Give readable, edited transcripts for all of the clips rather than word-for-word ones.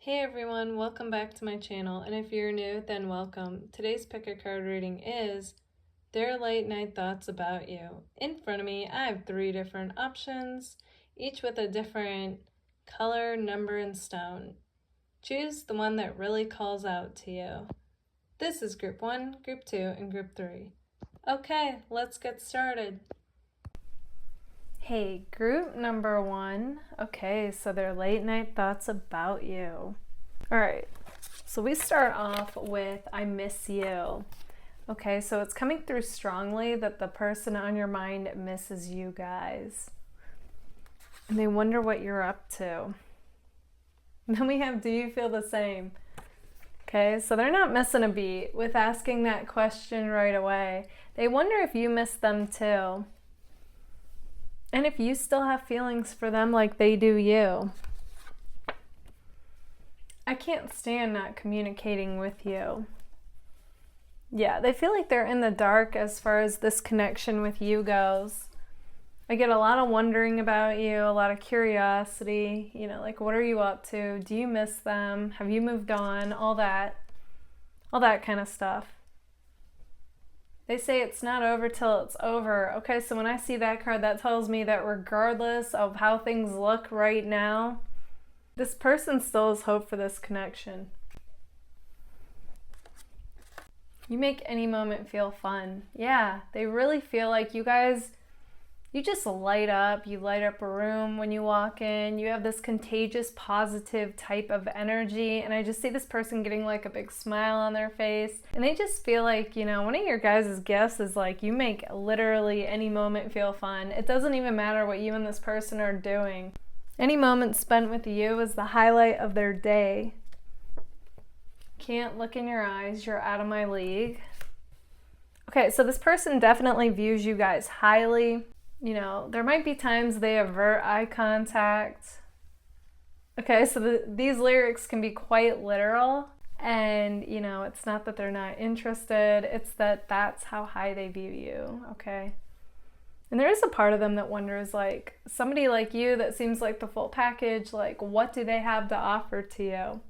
Hey everyone, welcome back to my channel, and if you're new, then welcome. Today's pick a card reading is Their Late Night Thoughts About You. In front of me, I have 3 different options, each with a different color, number, and stone. Choose the one that really calls out to you. This is Group 1, Group 2, and Group 3. Okay, let's get started. Hey, group number 1. Okay, so their late night thoughts about you. All right, so we start off with I miss you. Okay, so it's coming through strongly that the person on your mind misses you guys. And they wonder what you're up to. And then we have, do you feel the same? Okay, so they're not missing a beat with asking that question right away. They wonder if you miss them too. And if you still have feelings for them like they do you. I can't stand not communicating with you. Yeah, they feel like they're in the dark as far as this connection with you goes. I get a lot of wondering about you, a lot of curiosity, like what are you up to? Do you miss them? Have you moved on? All that kind of stuff. They say it's not over till it's over. Okay, so when I see that card, that tells me that regardless of how things look right now, this person still has hope for this connection. You make any moment feel fun. Yeah, they really feel like you guys, you just light up. You light up a room when you walk in. You have this contagious, positive type of energy. And I just see this person getting like a big smile on their face. And they just feel like, one of your guys' gifts is like you make literally any moment feel fun. It doesn't even matter what you and this person are doing. Any moment spent with you is the highlight of their day. Can't look in your eyes. You're out of my league. Okay, so this person definitely views you guys highly. There might be times they avert eye contact. Okay, so these lyrics can be quite literal. And, it's not that they're not interested. It's that that's how high they view you, okay? And there is a part of them that wonders, like, somebody like you that seems like the full package, like, what do they have to offer to you?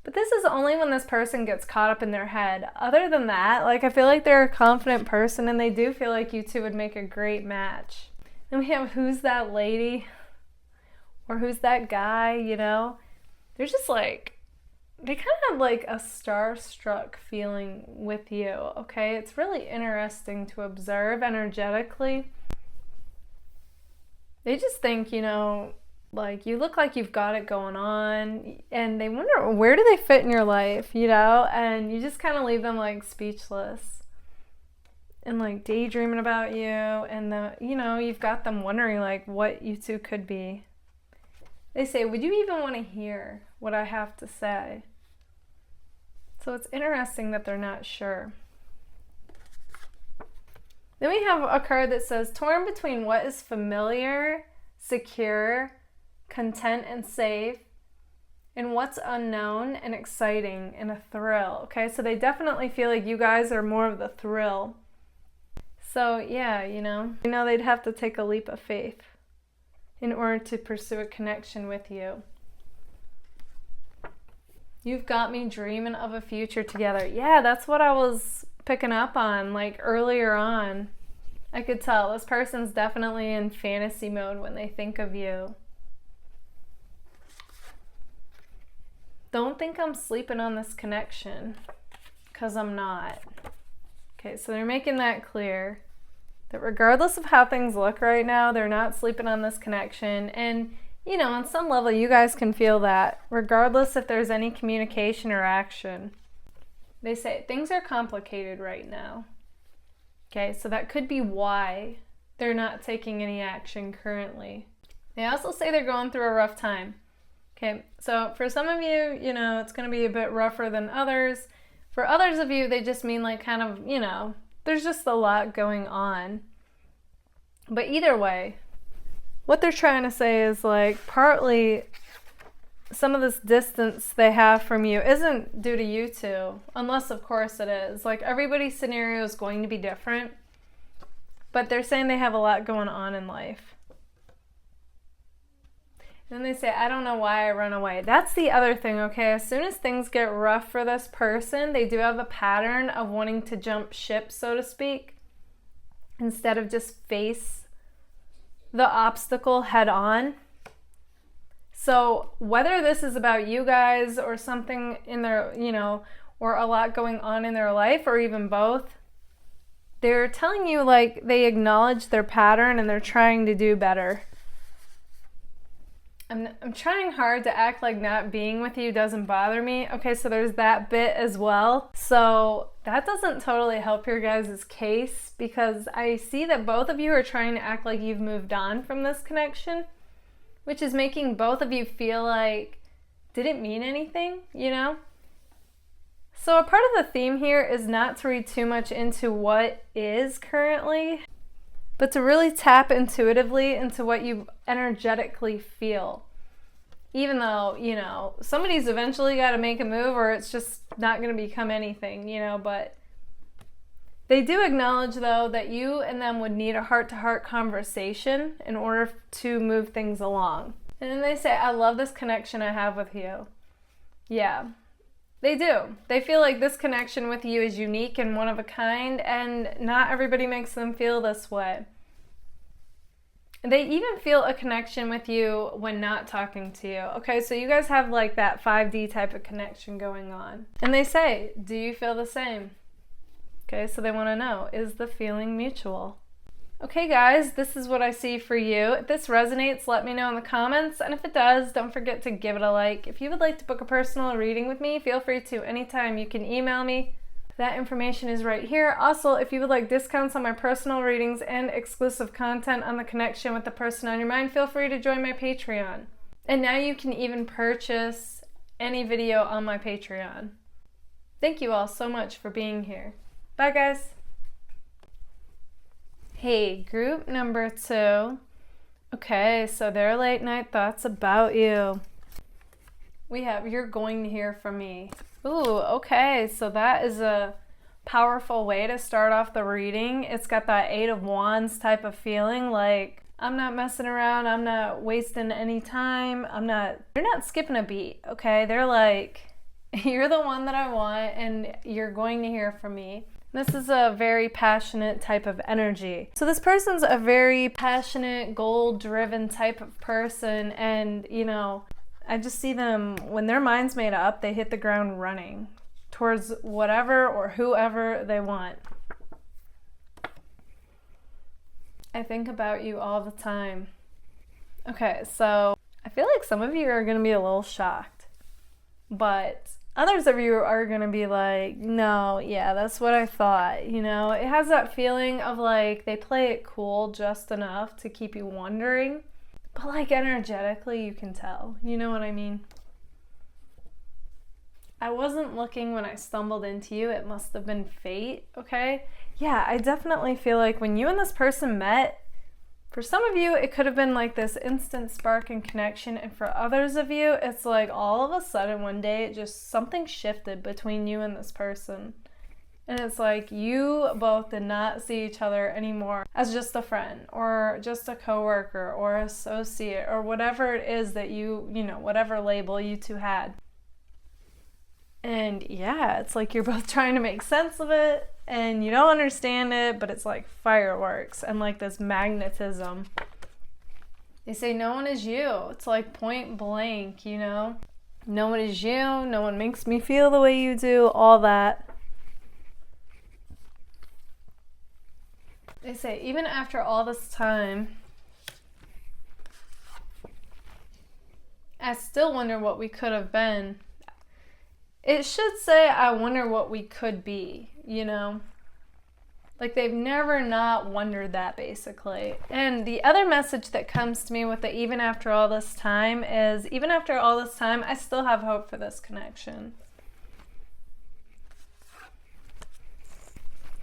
But this is only when this person gets caught up in their head. Other than that, like, I feel like they're a confident person and they do feel like you two would make a great match. Then we have who's that lady? Or who's that guy, They're just like, they kind of have like a starstruck feeling with you, okay? It's really interesting to observe energetically. They just think, like you look like you've got it going on, and they wonder where do they fit in your life, and you just kind of leave them like speechless and like daydreaming about you, and you've got them wondering like what you two could be. They say, would you even want to hear what I have to say? So it's interesting that they're not sure. Then we have a card that says, torn between what is familiar, secure, content, and safe, and what's unknown and exciting and a thrill. Okay, so they definitely feel like you guys are more of the thrill. So yeah, they'd have to take a leap of faith in order to pursue a connection with you. You've got me dreaming of a future together. Yeah, that's what I was picking up on, like earlier on. I could tell this person's definitely in fantasy mode when they think of you. Don't think I'm sleeping on this connection, because I'm not. Okay, so they're making that clear. That regardless of how things look right now, they're not sleeping on this connection. And, on some level, you guys can feel that, regardless if there's any communication or action. They say things are complicated right now. Okay, so that could be why they're not taking any action currently. They also say they're going through a rough time. Okay, so for some of you, it's going to be a bit rougher than others. For others of you, they just mean like kind of, there's just a lot going on. But either way, what they're trying to say is like partly some of this distance they have from you isn't due to you two, unless of course it is. Like everybody's scenario is going to be different, but they're saying they have a lot going on in life. Then they say, I don't know why I run away. That's the other thing, okay? As soon as things get rough for this person, they do have a pattern of wanting to jump ship, so to speak, instead of just face the obstacle head on. So whether this is about you guys or something in their, or a lot going on in their life, or even both, they're telling you like they acknowledge their pattern and they're trying to do better. I'm trying hard to act like not being with you doesn't bother me. Okay, so there's that bit as well. So that doesn't totally help your guys' case, because I see that both of you are trying to act like you've moved on from this connection, which is making both of you feel like, did it mean anything, So a part of the theme here is not to read too much into what is currently, but to really tap intuitively into what you energetically feel. Even though, somebody's eventually got to make a move, or it's just not going to become anything, but they do acknowledge, though, that you and them would need a heart-to-heart conversation in order to move things along. And then they say, I love this connection I have with you. Yeah, they do. They feel like this connection with you is unique and one of a kind, and not everybody makes them feel this way. They even feel a connection with you when not talking to you. Okay, so you guys have like that 5D type of connection going on. And they say, do you feel the same? Okay, so they want to know, is the feeling mutual? Okay guys, this is what I see for you. If this resonates, let me know in the comments. And if it does, don't forget to give it a like. If you would like to book a personal reading with me, feel free to anytime. You can email me. That information is right here. Also, if you would like discounts on my personal readings and exclusive content on the connection with the person on your mind, feel free to join my Patreon. And now you can even purchase any video on my Patreon. Thank you all so much for being here. Bye, guys. Hey, group number 2. Okay, so their late night thoughts about you. We have, you're going to hear from me. Ooh, okay, so that is a powerful way to start off the reading. It's got that 8 of Wands type of feeling, like, I'm not messing around, I'm not wasting any time, you're not skipping a beat, okay? They're like, you're the one that I want, and you're going to hear from me. This is a very passionate type of energy. So this person's a very passionate, goal-driven type of person, and, I just see them, when their mind's made up, they hit the ground running towards whatever or whoever they want. I think about you all the time. Okay, so I feel like some of you are going to be a little shocked, but others of you are going to be like, no, yeah, that's what I thought. It has that feeling of like they play it cool just enough to keep you wondering. But like energetically, you can tell. You know what I mean? I wasn't looking when I stumbled into you. It must have been fate, okay? Yeah, I definitely feel like when you and this person met, for some of you, it could have been like this instant spark and connection. And for others of you, it's like all of a sudden one day, it just something shifted between you and this person. And it's like you both did not see each other anymore as just a friend or just a coworker or associate or whatever it is that whatever label you two had. And yeah, it's like you're both trying to make sense of it and you don't understand it, but it's like fireworks and like this magnetism. They say no one is you. It's like point blank, No one is you. No one makes me feel the way you do, all that. They say, even after all this time, I still wonder what we could have been. It should say, I wonder what we could be, Like they've never not wondered that, basically. And the other message that comes to me with the even after all this time is, even after all this time, I still have hope for this connection.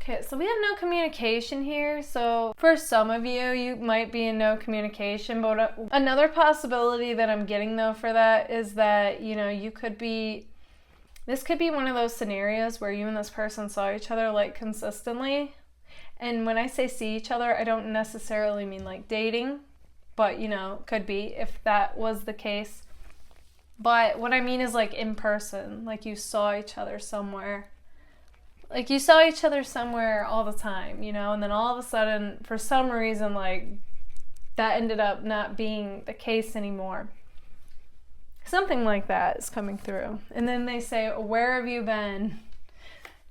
Okay, so we have no communication here. So for some of you, you might be in no communication. But another possibility that I'm getting, though, for that is that, you could be, this could be one of those scenarios where you and this person saw each other, like, consistently. And when I say see each other, I don't necessarily mean, like, dating. but could be if that was the case. But what I mean is like in person, like you saw each other somewhere. Like you saw each other somewhere all the time, and then all of a sudden, for some reason, like that ended up not being the case anymore. Something like that is coming through. And then they say, where have you been?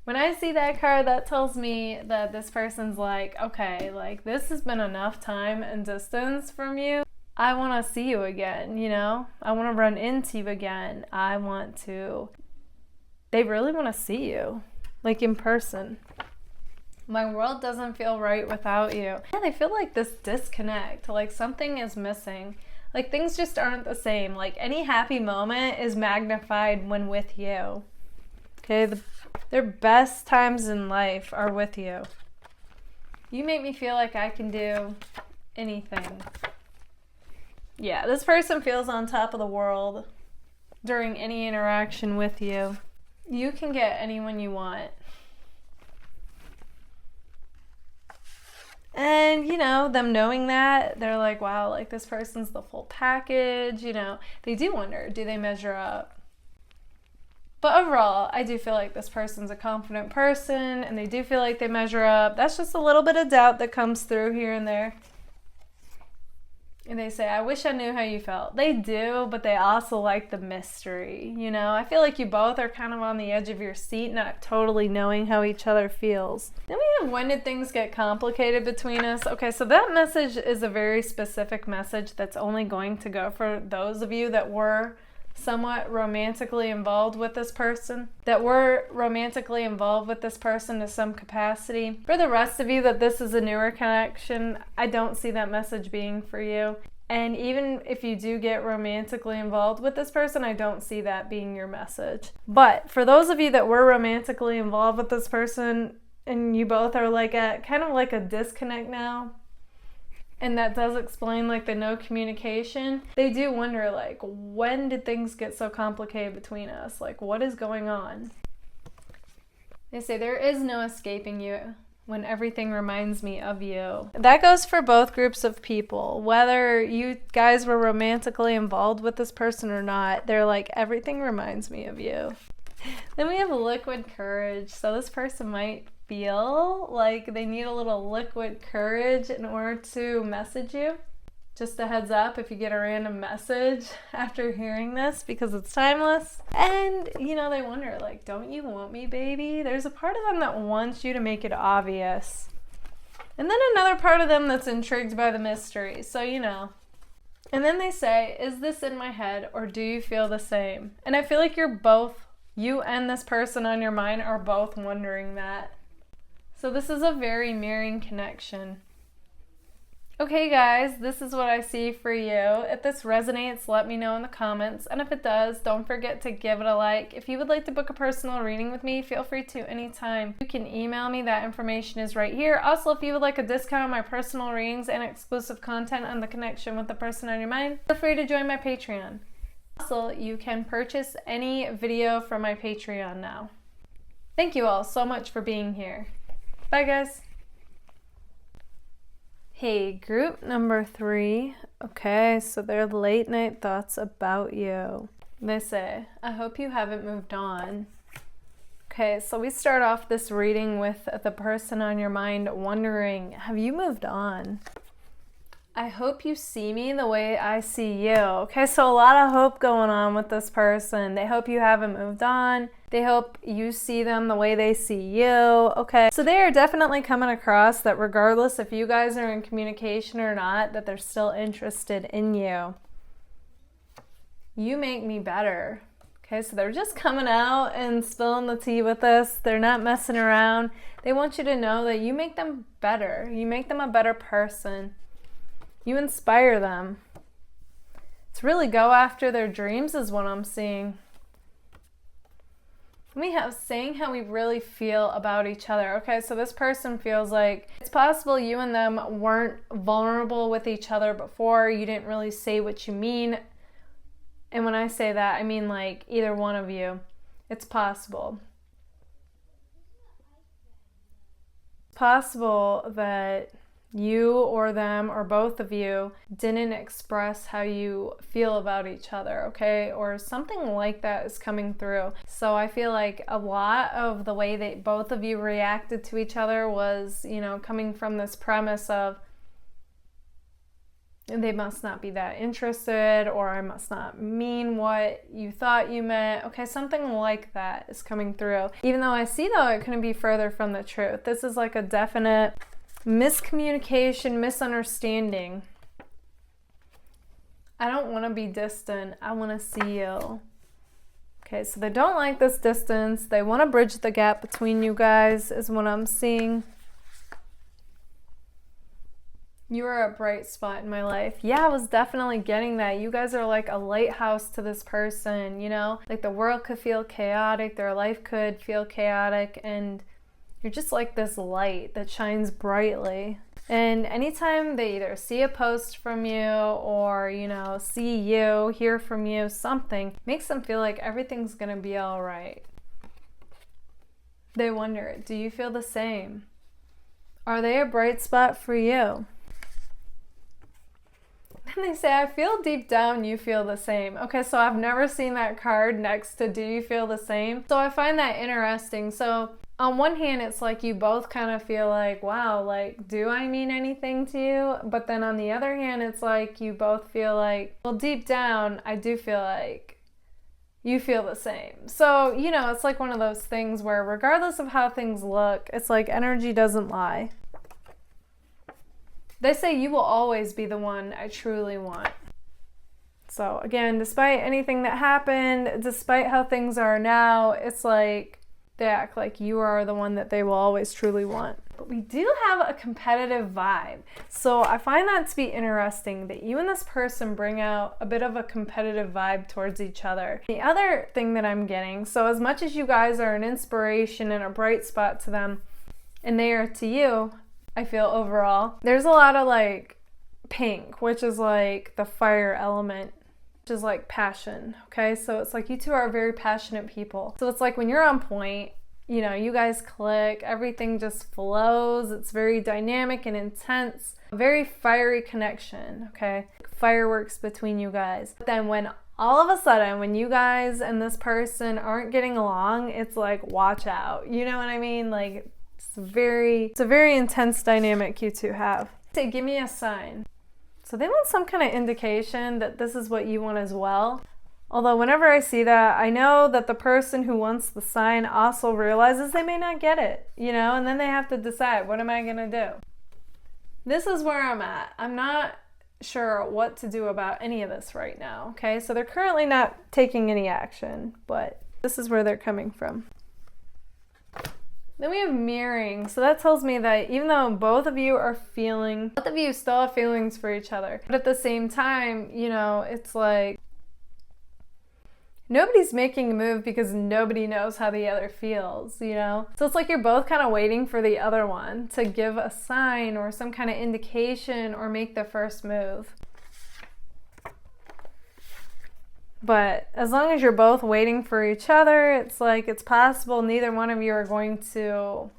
When I see that card, that tells me that this person's like, okay, like this has been enough time and distance from you. I want to see you again, I want to run into you again. They really want to see you, like in person. My world doesn't feel right without you. Yeah, they feel like this disconnect, like something is missing. Like things just aren't the same. Like any happy moment is magnified when with you. Okay, their best times in life are with you. You make me feel like I can do anything. Yeah, this person feels on top of the world during any interaction with you. You can get anyone you want. And, them knowing that, they're like, wow, like this person's the full package, They do wonder, do they measure up? But overall, I do feel like this person's a confident person and they do feel like they measure up. That's just a little bit of doubt that comes through here and there. And they say, I wish I knew how you felt. They do, but they also like the mystery, I feel like you both are kind of on the edge of your seat, not totally knowing how each other feels. Then we have, when did things get complicated between us? Okay, so that message is a very specific message that's only going to go for those of you that were somewhat romantically involved with this person, to some capacity. For the rest of you that this is a newer connection, I don't see that message being for you. And even if you do get romantically involved with this person, I don't see that being your message. But for those of you that were romantically involved with this person and you both are like at kind of like a disconnect now, and that does explain like the no communication, they do wonder like, when did things get so complicated between us? Like, what is going on? They say there is no escaping you when everything reminds me of you. That goes for both groups of people. Whether you guys were romantically involved with this person or not, they're like, everything reminds me of you. Then we have liquid courage. So this person might feel like they need a little liquid courage in order to message you. Just a heads up if you get a random message after hearing this, because it's timeless. And, they wonder, like, don't you want me, baby? There's a part of them that wants you to make it obvious. And then another part of them that's intrigued by the mystery. So, And then they say, is this in my head or do you feel the same? And I feel like you and this person on your mind are both wondering that. So this is a very mirroring connection. Okay guys, this is what I see for you. If this resonates, let me know in the comments. And if it does, don't forget to give it a like. If you would like to book a personal reading with me, feel free to anytime. You can email me, that information is right here. Also, if you would like a discount on my personal readings and exclusive content on the connection with the person on your mind, feel free to join my Patreon. Also, you can purchase any video from my Patreon now. Thank you all so much for being here. Bye guys. Hey, group number 3. Okay, so they're late night thoughts about you. They say, I hope you haven't moved on. Okay, so we start off this reading with the person on your mind wondering, have you moved on? I hope you see me the way I see you. Okay, so a lot of hope going on with this person. They hope you haven't moved on. They hope you see them the way they see you. Okay, so they are definitely coming across that regardless if you guys are in communication or not, that they're still interested in you. You make me better. Okay, so they're just coming out and spilling the tea with us. They're not messing around. They want you to know that you make them better. You make them a better person. You inspire them. To really go after their dreams is what I'm seeing. We have saying how we really feel about each other. Okay, so this person feels like it's possible you and them weren't vulnerable with each other before. You didn't really say what you mean. And when I say that, I mean like either one of you. It's possible. It's possible that you or them or both of you didn't express how you feel about each other, okay? Or something like that is coming through. So I feel like a lot of the way that both of you reacted to each other was, you know, coming from this premise of they must not be that interested, or I must not mean what you thought you meant. Okay, something like that is coming through. Even though I see, though, it couldn't be further from the truth. This is like a definite miscommunication, misunderstanding. I don't want to be distant. I want to see you. Okay, so they don't like this distance. They want to bridge the gap between you guys, is what I'm seeing. You are a bright spot in my life. Yeah, I was definitely getting that. You guys are like a lighthouse to this person, you know? Like the world could feel chaotic, their life could feel chaotic, and you're just like this light that shines brightly. And anytime they either see a post from you or, you know, see you, hear from you, something makes them feel like everything's gonna be all right. They wonder, do you feel the same? Are they a bright spot for you? And they say, I feel deep down you feel the same. Okay, so I've never seen that card next to do you feel the same? So I find that interesting. So on one hand, it's like you both kind of feel like, wow, like, do I mean anything to you? But then on the other hand, it's like you both feel like, well, deep down, I do feel like you feel the same. So, you know, it's like one of those things where regardless of how things look, it's like energy doesn't lie. They say you will always be the one I truly want. So again, despite anything that happened, despite how things are now, it's like they act like you are the one that they will always truly want. But we do have a competitive vibe. So I find that to be interesting that you and this person bring out a bit of a competitive vibe towards each other. The other thing that I'm getting, so as much as you guys are an inspiration and a bright spot to them, and they are to you, I feel overall, there's a lot of like pink, which is like the fire element, which is like passion, okay? So it's like you two are very passionate people. So it's like when you're on point, you know, you guys click, everything just flows. It's very dynamic and intense, a very fiery connection, okay? Fireworks between you guys. But then when all of a sudden, when you guys and this person aren't getting along, it's like, watch out. You know what I mean? Like, it's a very intense dynamic you two have. Say, give me a sign. So they want some kind of indication that this is what you want as well. Although whenever I see that, I know that the person who wants the sign also realizes they may not get it, you know, and then they have to decide, what am I gonna do? This is where I'm at. I'm not sure what to do about any of this right now, okay? So they're currently not taking any action, but this is where they're coming from. Then we have mirroring. So that tells me that even though both of you still have feelings for each other. But at the same time, you know, it's like nobody's making a move because nobody knows how the other feels, you know? So it's like you're both kind of waiting for the other one to give a sign or some kind of indication or make the first move. But as long as you're both waiting for each other, it's like it's possible neither one of you are going to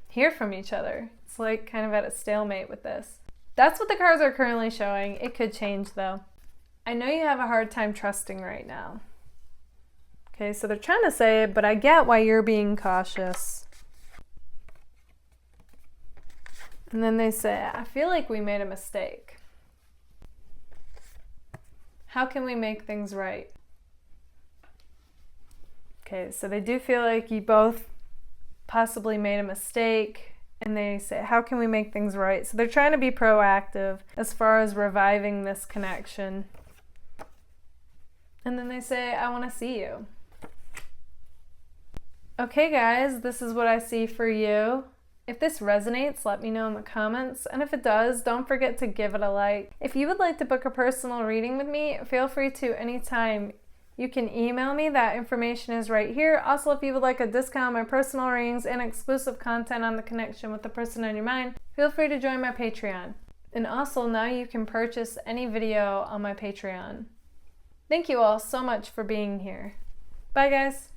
hear from each other. It's like kind of at a stalemate with this. That's what the cards are currently showing. It could change though. I know you have a hard time trusting right now. Okay, so they're trying to say it, but I get why you're being cautious. And then they say, I feel like we made a mistake. How can we make things right? Okay, so they do feel like you both possibly made a mistake, and they say, how can we make things right? So they're trying to be proactive as far as reviving this connection. And then they say, I want to see you. Okay, guys, this is what I see for you. If this resonates, let me know in the comments, and if it does, don't forget to give it a like. If you would like to book a personal reading with me, feel free to anytime. You can email me, that information is right here. Also, if you would like a discount on my personal readings and exclusive content on the connection with the person on your mind, feel free to join my Patreon. And also, now you can purchase any video on my Patreon. Thank you all so much for being here. Bye, guys.